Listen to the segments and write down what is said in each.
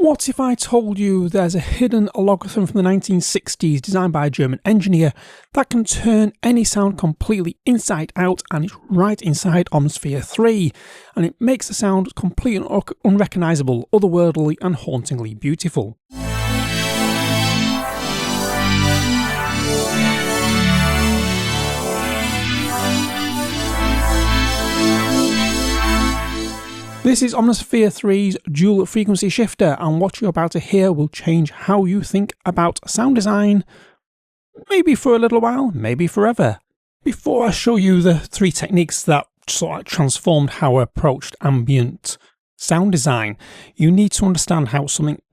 What if I told you there's a hidden logarithm from the 1960s designed by a German engineer that can turn any sound completely inside out, and it's right inside Omnisphere 3, and it makes the sound completely unrecognisable, otherworldly and hauntingly beautiful? This is Omnisphere 3's dual frequency shifter, and what you're about to hear will change how you think about sound design, maybe for a little while, maybe forever. Before I show you the three techniques that sort of transformed how I approached ambient sound design, you need to understand how something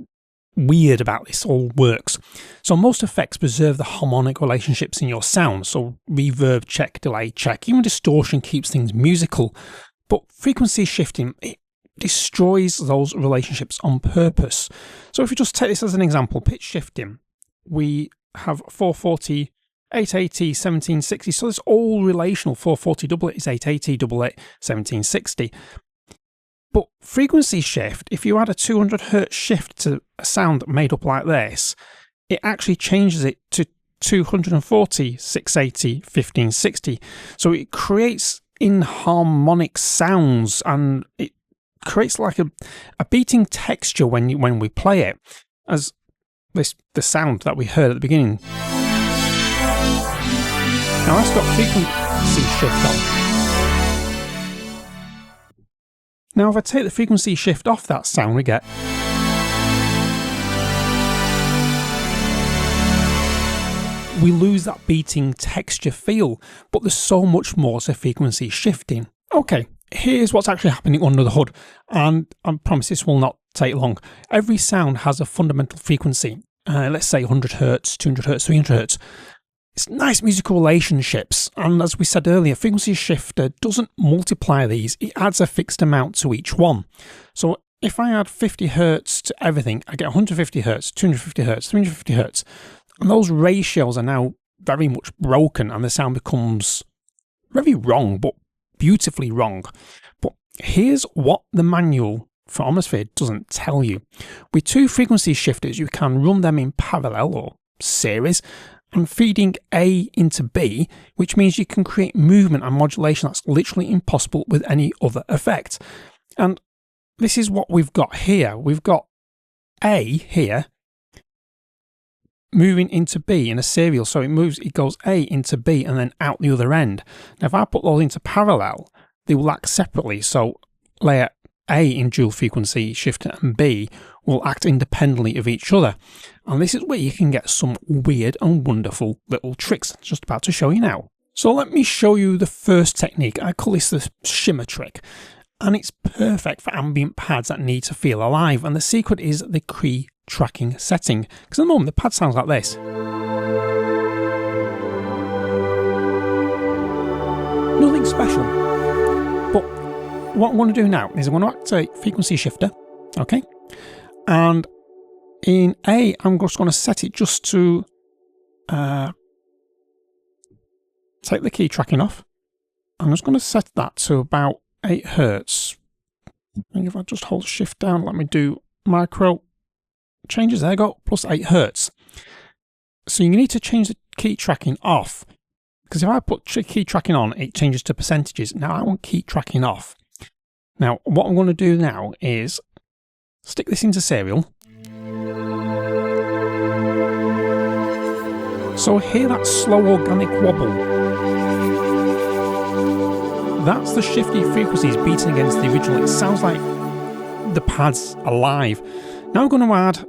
weird about this all works. So most effects preserve the harmonic relationships in your sound, so reverb check, delay check, even distortion keeps things musical. But frequency shifting, it destroys those relationships on purpose. So if you just take this as an example, pitch shifting, we have 440, 880, 1760, so it's all relational. 440 doublet is 880, doublet 1760. But frequency shift, if you add a 200 Hz shift to a sound made up like this, it actually changes it to 240, 680, 1560. So it creates inharmonic sounds, and it creates like a beating texture when we play it, as the sound that we heard at the beginning. Now that's got frequency shift on. Now if I take the frequency shift off that sound, we get we lose that beating texture feel, but there's so much more to frequency shifting. Okay, here's what's actually happening under the hood, and I promise this will not take long. Every sound has a fundamental frequency, let's say 100 Hz, 200 Hz, 300 Hz. It's nice musical relationships, and as we said earlier, frequency shifter doesn't multiply these, it adds a fixed amount to each one. So if I add 50 Hz to everything, I get 150 Hz, 250 Hz, 350 Hz. And those ratios are now very much broken, and the sound becomes very wrong, but beautifully wrong. But here's what the manual for Omnisphere doesn't tell you. With two frequency shifters, you can run them in parallel or series, and feeding A into B, which means you can create movement and modulation that's literally impossible with any other effect. And this is what we've got here. We've got A here moving into B in a serial, so it goes A into B and then out the other end. Now if I put those into parallel, they will act separately, so layer A in dual frequency shifter and B will act independently of each other, and this is where you can get some weird and wonderful little tricks I'm just about to show you now. So let me show you the first technique. I call this the Shimmer trick, and it's perfect for ambient pads that need to feel alive, and the secret is the Keytracking setting, because at the moment the pad sounds like this. Nothing special, but what I'm going to do now is I'm going to activate frequency shifter, okay, and in A I'm just going to set it just to take the Keytracking off. I'm just going to set that to about 8 Hz. I think if I just hold shift down, let me do micro changes, there you go, plus 8 Hz. So you need to change the Keytracking off, because if I put Keytracking on, it changes to percentages. Now I want Keytracking off. Now what I'm going to do now is stick this into serial. So hear that slow organic wobble. That's the shifty frequencies beating against the original. It sounds like the pad's alive. Now I'm going to add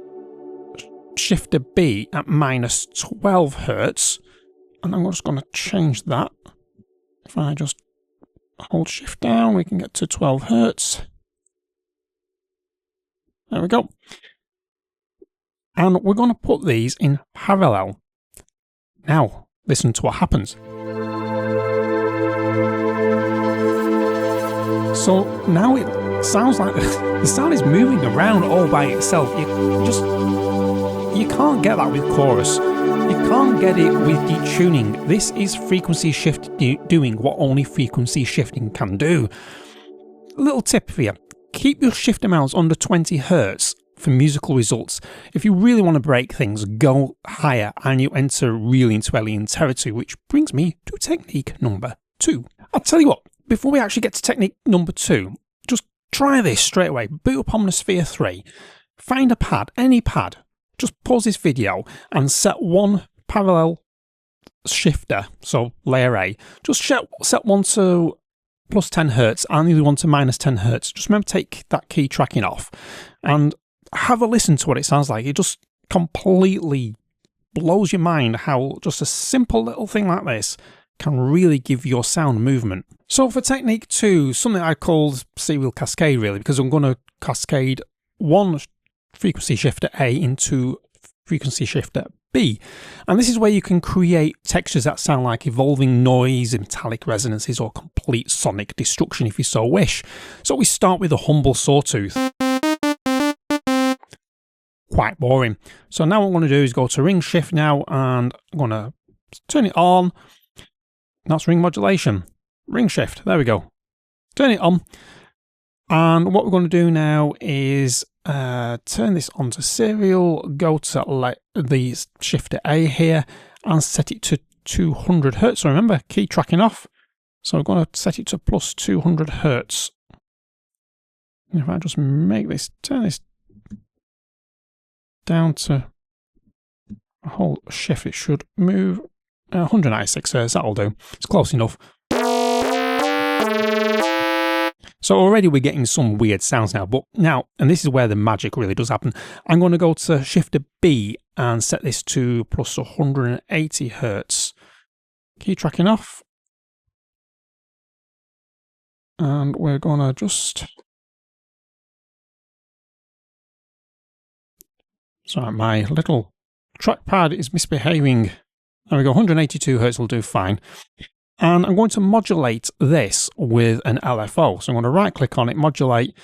shifter B at minus 12 Hz, and I'm just going to change that. If I just hold shift down, we can get to 12 Hz. There we go. And we're going to put these in parallel. Now, listen to what happens. So now it sounds like the sound is moving around all by itself. You can't get that with chorus. You can't get it with detuning. This is frequency shift doing what only frequency shifting can do. A little tip for you. Keep your shift amounts under 20 Hz for musical results. If you really want to break things, go higher and you enter really into alien territory, which brings me to technique number 2. I'll tell you what, before we actually get to technique number 2, just try this straight away. Boot up Omnisphere 3, find a pad, any pad, just pause this video and set one parallel shifter, so layer A, just set one to plus 10 Hz and the other one to minus 10 Hz. Just remember to take that key tracking off and have a listen to what it sounds like. It just completely blows your mind how just a simple little thing like this can really give your sound movement. So for technique 2, something I called serial cascade really, because I'm going to cascade one frequency shifter A into frequency shifter B. And this is where you can create textures that sound like evolving noise, metallic resonances, or complete sonic destruction if you so wish. So we start with a humble sawtooth. Quite boring. So now what I'm going to do is go to ring shift now, and I'm going to turn it on. That's ring modulation. Ring shift, there we go. Turn it on. And what we're going to do now is turn this on to serial, go to the shifter A here and set it to 200 Hz. So remember, key tracking off. So we're going to set it to plus 200 Hz. If I just make this, turn this down to a whole shift, it should move 196 Hz. That'll do. It's close enough. So already we're getting some weird sounds now, but now, and this is where the magic really does happen, I'm going to go to shifter B and set this to plus 180 Hz. Key tracking off. And we're going to just... Sorry, my little trackpad is misbehaving. There we go, 182 Hz will do fine. And I'm going to modulate this with an LFO. So I'm going to right click on it, modulate.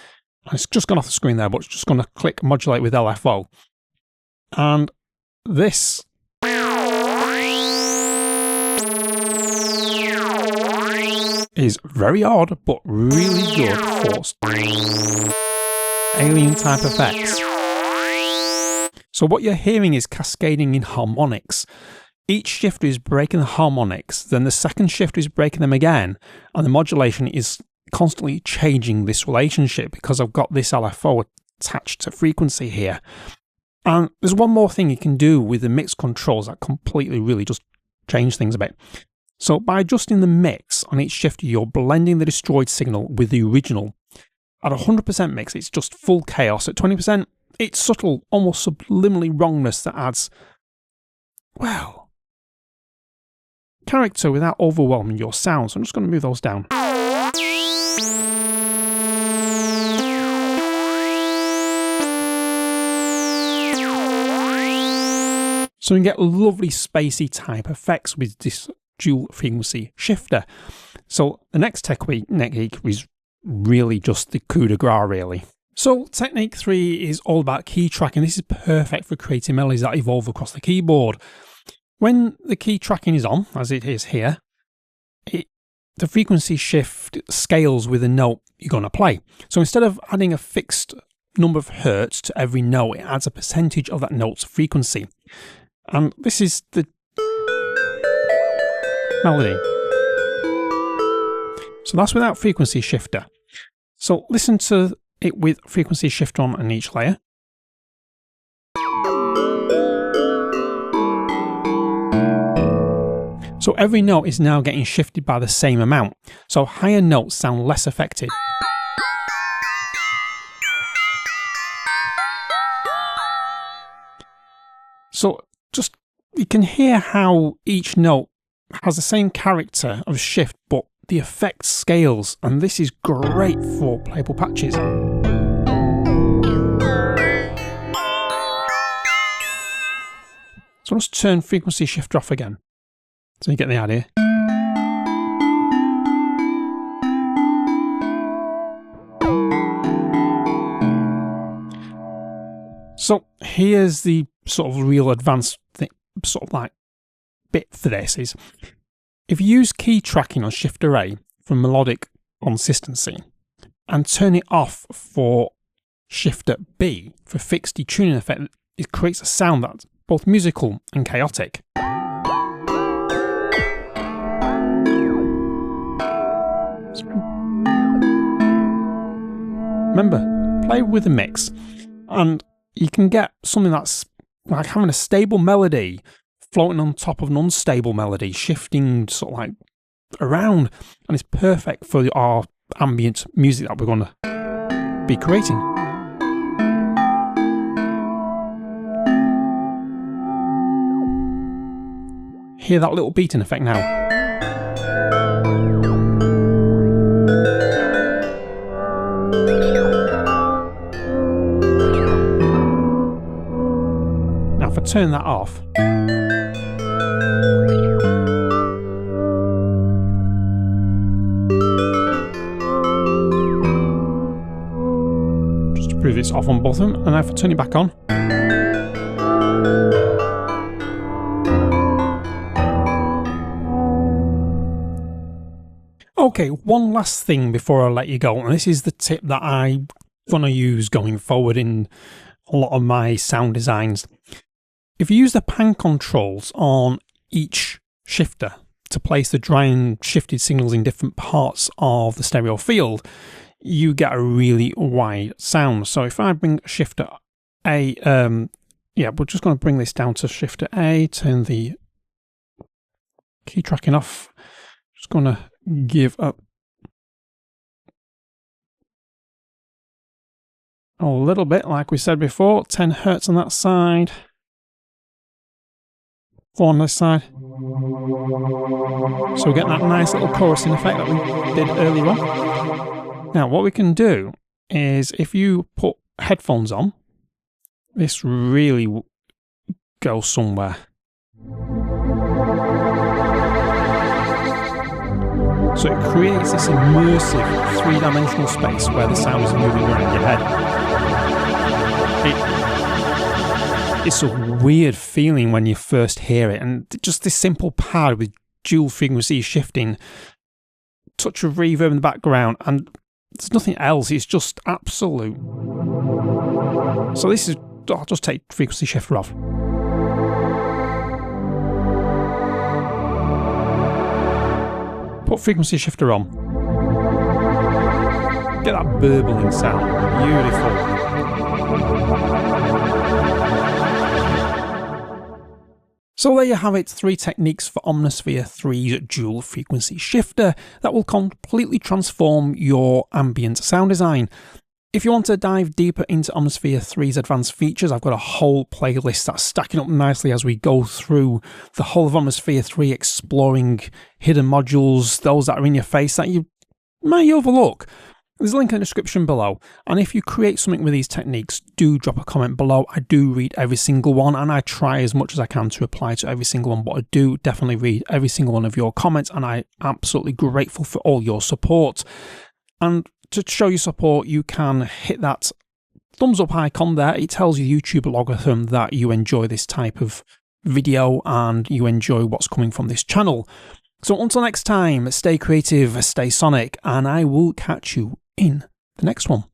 It's just gone off the screen there, but it's just going to click modulate with LFO. And this is very odd, but really good for alien type effects. So what you're hearing is cascading in harmonics. Each shifter is breaking the harmonics, then the second shifter is breaking them again, and the modulation is constantly changing this relationship because I've got this LFO attached to frequency here. And there's one more thing you can do with the mix controls that completely really just change things a bit. So by adjusting the mix on each shifter, you're blending the destroyed signal with the original. At 100% mix, it's just full chaos. At 20%, it's subtle, almost subliminally wrongness that adds, well, character without overwhelming your sound. So I'm just going to move those down. So you can get lovely spacey type effects with this dual frequency shifter. So the next technique is really just the coup de grace really. So technique 3 is all about key tracking. This is perfect for creating melodies that evolve across the keyboard. When the key tracking is on, as it is here, the frequency shift scales with the note you're going to play. So instead of adding a fixed number of hertz to every note, it adds a percentage of that note's frequency. And this is the melody. So that's without frequency shifter. So listen to it with frequency shifter on each layer. So every note is now getting shifted by the same amount. So higher notes sound less affected. So just, you can hear how each note has the same character of shift, but the effect scales, and this is great for playable patches. So let's turn frequency shifter off again. So you get the idea. So here's the sort of real advanced thing, sort of like bit for this is, if you use key tracking on shifter A for melodic consistency and turn it off for Shifter B for fixed detuning effect, it creates a sound that's both musical and chaotic. Remember, play with the mix, and you can get something that's like having a stable melody floating on top of an unstable melody, shifting sort of like around, and it's perfect for our ambient music that we're going to be creating. Hear that little beating effect now. Now if I turn that off, just to prove it's off on both of them, and if I turn it back on, okay, one last thing before I let you go, and this is the tip that I'm going to use going forward in a lot of my sound designs. If you use the pan controls on each shifter to place the dry and shifted signals in different parts of the stereo field, you get a really wide sound. So if I bring shifter A, yeah, we're just going to bring this down to shifter A, turn the key tracking off, just going to give up a little bit, like we said before, 10 hertz on that side, 4 on this side. So we get that nice little chorusing effect that we did earlier on. Now what we can do is, if you put headphones on, this really goes somewhere. So it creates this immersive three-dimensional space where the sound is moving around your head. It's a weird feeling when you first hear it, and just this simple pad with dual frequency shifting, touch of reverb in the background, and there's nothing else, it's just absolute. So this is, I'll just take frequency shifter off. Put frequency shifter on. Get that burbling sound. Beautiful. So there you have it, 3 techniques for Omnisphere 3's dual frequency shifter that will completely transform your ambient sound design. If you want to dive deeper into Omnisphere 3's advanced features, I've got a whole playlist that's stacking up nicely as we go through the whole of Omnisphere 3, exploring hidden modules, those that are in your face that you may overlook. There's a link in the description below, and if you create something with these techniques, do drop a comment below. I do read every single one, and I try as much as I can to reply to every single one, but I do definitely read every single one of your comments, and I'm absolutely grateful for all your support. And to show your support, you can hit that thumbs up icon there. It tells your YouTube algorithm that you enjoy this type of video and you enjoy what's coming from this channel. So until next time, stay creative, stay sonic, and I will catch you in the next one.